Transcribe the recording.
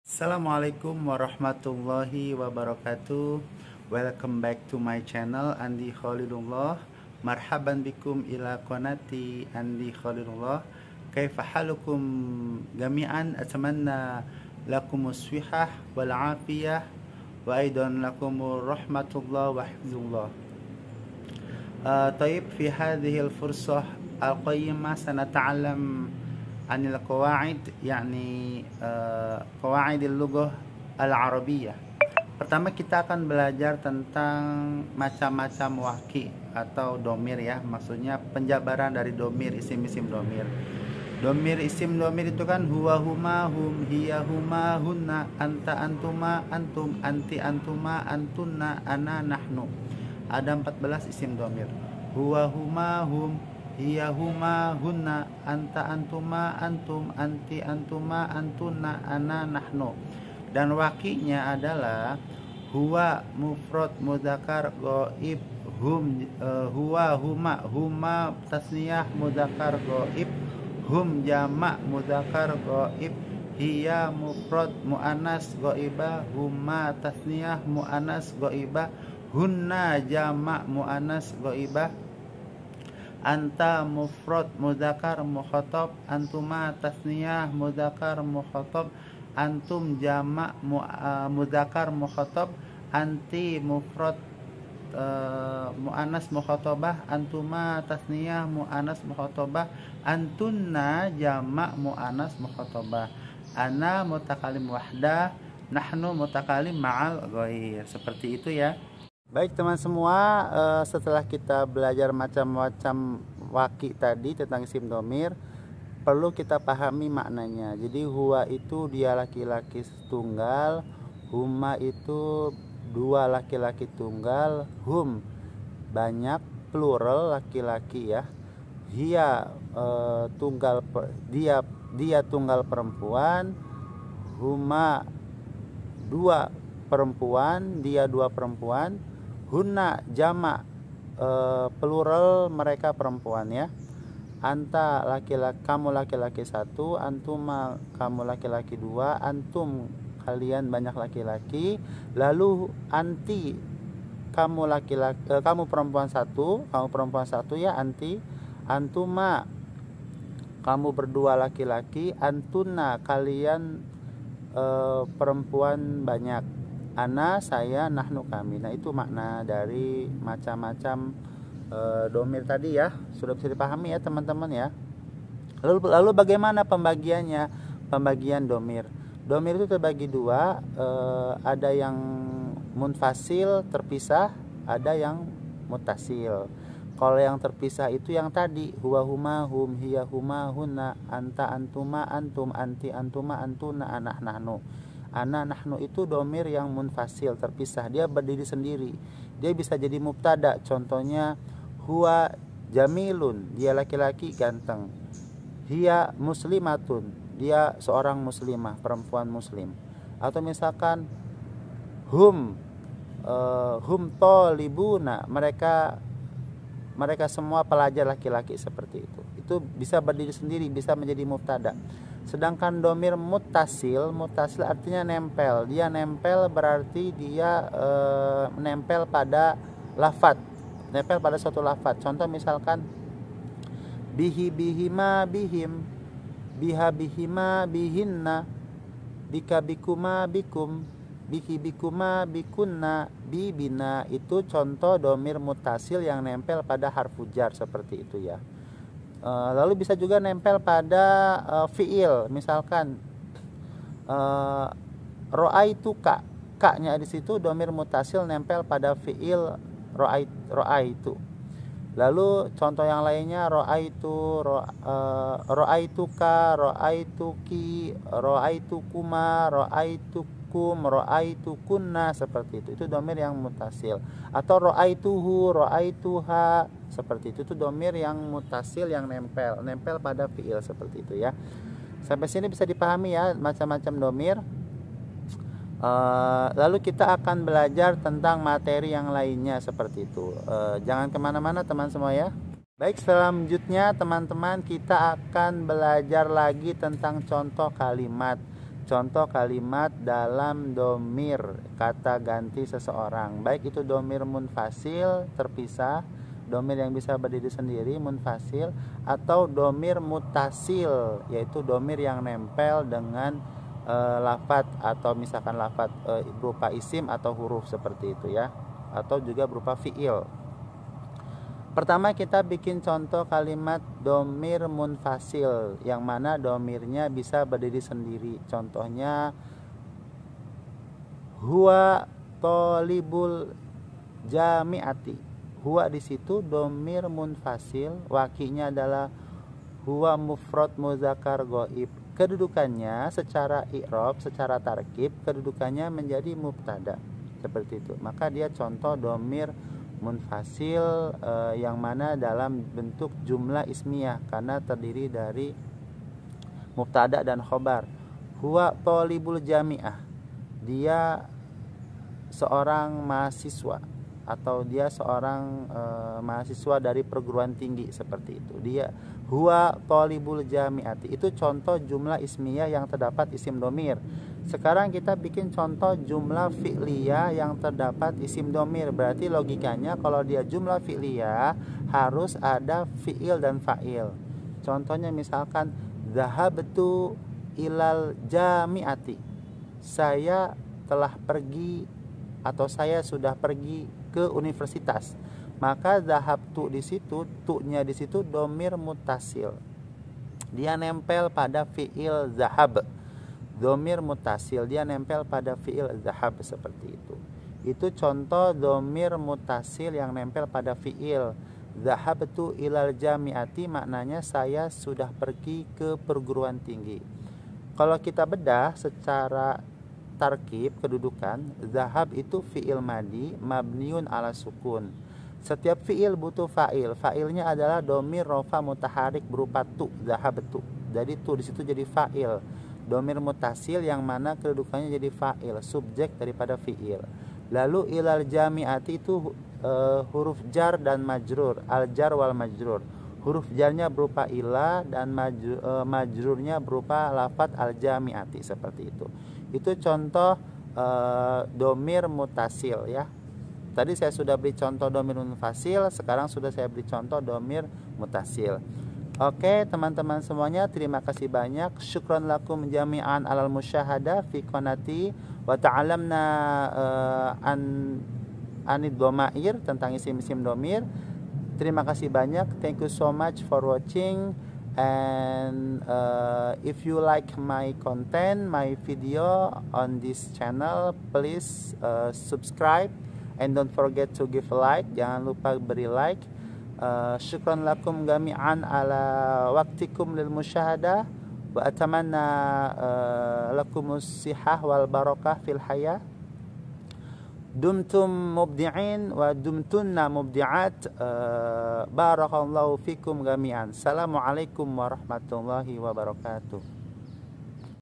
Assalamualaikum warahmatullahi wabarakatuh. Welcome back to my channel Andi Khalilullah. Marhaban bikum ila qanati Andi Khalilullah. Kaifa halukum jami'an? Atamanna lakumus swihah wal afiyah wa aidan lakumur rahmatullah wa hifzullah. طيب في هذه الفرصة القيمة سنتعلم عن القواعد قواعد اللغة العربية. Pertama kita akan belajar tentang macam-macam waki atau domir ya, maksudnya penjabaran dari domir, isim-isim domir. Domir isim domir itu kan huwa huma hum hiya huma hunna anta antuma antum anti antuma antunna ana nahnu. Ada 14 isim domir. Huwa huma hum hiya huma hunna anta antuma antum anti antuma antunna ana nahnu. Dan wakinya adalah huwa mufrad mudzakkar ghaib, huwa huma tasniyah mudzakkar ghaib, hum jamak mudzakkar ghaib, hiya mufrad muannas ghaibah, huma tasniyah muannas ghaibah, hunna jamak muannas ghaibah, anta mufrad mudzakkar mukhatab, antuma tasniyah mudzakkar mukhatab, antum jamak mudzakkar mukhatab, anti mufrad muannas mukhatabah, antuma tasniyah muannas mukhatabah, antunna jamak muannas mukhatabah, ana mutakalim wahdah, nahnu mutakalim ma'al ghair. Seperti itu ya. Baik teman semua, setelah kita belajar macam-macam waki tadi tentang isim domir, perlu kita pahami maknanya. Jadi huwa itu dia laki-laki tunggal, huma itu dua laki-laki tunggal, hum banyak plural laki-laki ya, hiya tunggal dia tunggal perempuan, huma dua perempuan, dia dua perempuan, hunna jamak plural mereka perempuan ya. Anta laki-laki, kamu laki-laki satu, antuma kamu laki-laki dua, antum kalian banyak laki-laki, lalu anti kamu laki-laki, kamu perempuan satu ya anti, antuma kamu berdua laki-laki, antuna kalian perempuan banyak, ana saya, nahnu kami. Nah itu makna dari macam-macam domir tadi ya, sudah bisa dipahami ya teman-teman ya. Lalu bagaimana pembagiannya? Pembagian domir itu terbagi dua, ada yang munfasil terpisah, ada yang mutasil. Kalau yang terpisah itu yang tadi huwa huma hum hiya huma hunna anta antuma antum anti antuma antuna ana nahnu. Ana nahnu itu domir yang munfasil terpisah, dia berdiri sendiri. Dia bisa jadi mubtada, contohnya huwa jamilun, dia laki-laki ganteng. Hiya muslimatun, dia seorang muslimah, perempuan muslim. Atau misalkan hum tolibuna, mereka semua pelajar laki-laki, seperti itu. Itu bisa berdiri sendiri, bisa menjadi mubtada. Sedangkan domir mutasil artinya nempel. Dia nempel berarti dia menempel pada lafadz, nempel pada suatu lafadz. Contoh misalkan bihi bihima bihim, biha bihima bihinna, bika bikuma bikum, bihi bikuma bikunna, bibina. Itu contoh domir mutasil yang nempel pada harfu jar, seperti itu ya. Lalu bisa juga nempel pada fiil, misalkan ro'aituka, ka-nya di situ domir mutasil nempel pada fiil ro'aitu. Lalu contoh yang lainnya ro'aituka, ro'aituki, ro'aitukuma, ro'aitukum, ro'aitukunna, seperti itu. Itu domir yang mutasil. Atau ro'aituhu, ro'aituha, seperti itu. Itu domir yang mutasil yang nempel pada fiil, seperti itu ya. Sampai sini bisa dipahami ya macam-macam domir. Lalu kita akan belajar tentang materi yang lainnya, seperti itu. Jangan kemana-mana teman semua ya. Baik, selanjutnya teman-teman kita akan belajar lagi tentang contoh kalimat. contoh kalimat dalam domir kata ganti seseorang, baik itu domir munfasil terpisah, domir yang bisa berdiri sendiri munfasil, atau domir mutasil, yaitu domir yang nempel dengan lafadz, atau misalkan lafadz berupa isim atau huruf seperti itu ya, atau juga berupa fiil. Pertama kita bikin contoh kalimat domir munfasil, yang mana domirnya bisa berdiri sendiri. Contohnya huwa tolibul jami'ati. Huwa di situ domir munfasil, wakinya adalah huwa mufrad muzakkar ghaib. Kedudukannya secara i'rab, secara tarkib, kedudukannya menjadi mubtada seperti itu. Maka dia contoh domir munfasil yang mana dalam bentuk jumlah ismiyah karena terdiri dari mubtada dan khobar. Huwa thalibul jami'ah, dia seorang mahasiswa atau dia seorang mahasiswa dari perguruan tinggi seperti itu. Dia huwa thalibul jami'ati, itu contoh jumlah ismiyah yang terdapat isim domir. Sekarang kita bikin contoh jumlah fi'liyah yang terdapat isim domir. Berarti logikanya kalau dia jumlah fi'liyah harus ada fi'il dan fa'il. Contohnya misalkan zahabtu ilal jami'ati, saya telah pergi atau saya sudah pergi ke universitas. Maka zahabtu di situ, tu-nya di situ domir mutasil. Dia nempel pada fi'il zahab. Domir mutasil, dia nempel pada fi'il zahab seperti itu. Itu contoh domir mutasil yang nempel pada fi'il. Zahabtu ilal jami'ati maknanya saya sudah pergi ke perguruan tinggi. Kalau kita bedah secara tarkib kedudukan, zahab itu fi'il madi mabniun ala sukun. Setiap fi'il butuh fa'il. Fa'ilnya adalah domir rofa mutaharik berupa tu, zahabtu. Jadi tu di situ jadi fa'il. Domir mutasil yang mana kedudukannya jadi fa'il, subjek daripada fi'il. Lalu ilal jami'ati itu huruf jar dan majrur, al jar wal majrur. Huruf jarnya berupa ila dan majrurnya berupa lafadz al jami'ati seperti itu. Itu contoh domir mutasil ya. Tadi saya sudah beri contoh domir munfasil, sekarang sudah saya beri contoh domir mutasil. Oke teman-teman semuanya, terima kasih banyak. Syukran lakum jami'an alal musyahadah fi qanati wa ta'alamna anid domair, tentang isim-isim domir. Terima kasih banyak. Thank you so much for watching. And if you like my content, my video on this channel, please subscribe and don't forget to give a like. Jangan lupa beri like. Syukran lakum jami'an ala waktikum lil musyahadah wa atamanna lakumus sihah wal barakah fil hayah. Dumtum mubdi'in wa dumtunna mubdi'at. Barakallahu fikum jami'an. Assalamualaikum warahmatullahi wabarakatuh.